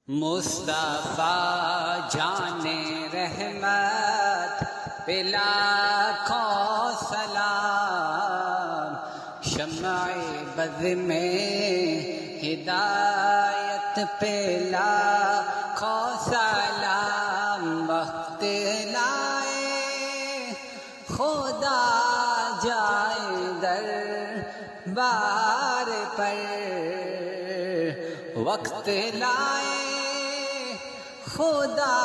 مصطفیٰ جان رحمت پہ لاکھوں سلام، شمع بز میں ہدایت پہ لاکھوں سلام، وقت لائے خدا جائے دربار پر، وقت لائے خدا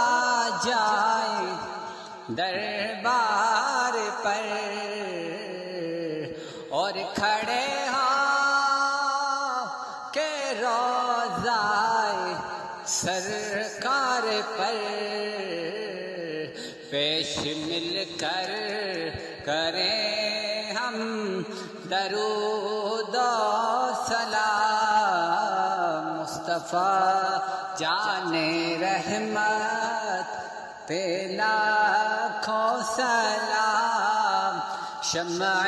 جائے دربار پر، اور کھڑے ہوں کہ روضائے سرکار پر، پیش مل کر کریں ہم درود و سلام، مصطفیٰ جان رحمت پہ لاکھوں سلام، شمع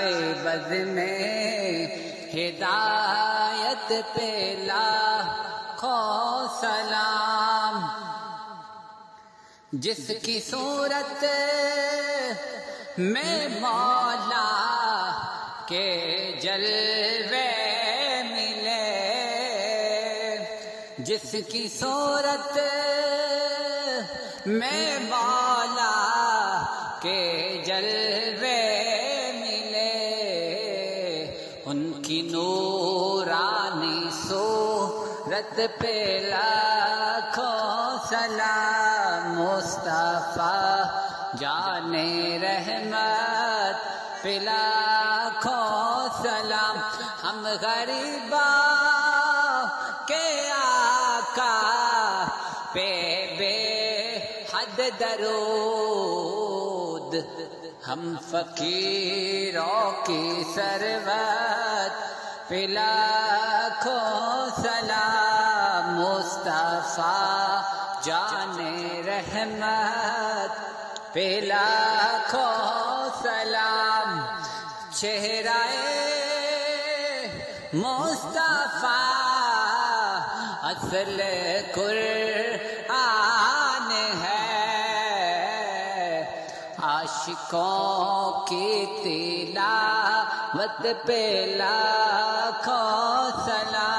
بز میں ہدایت پہ لاکھوں سلام، جس کی صورت میں مولا کے جلوے ملے، جس کی صورت میں مولا کے جلوے ملے، ان کی نورانی صورت پہ لاکھوں سلام، مصطفیٰ جان رحمت پہ لاکھوں سلام، ہم غریباں کے آقا پہ بے حد درود، ہم فقیروں کی ثروت پہ لاکھوں سلام، مصطفیٰ جان رحمت پہ لاکھوں سلام، چہرہ مصطفیٰ اصل قرآن ہے، عاشقوں کی تلاوت پہ لاکھوں سلام۔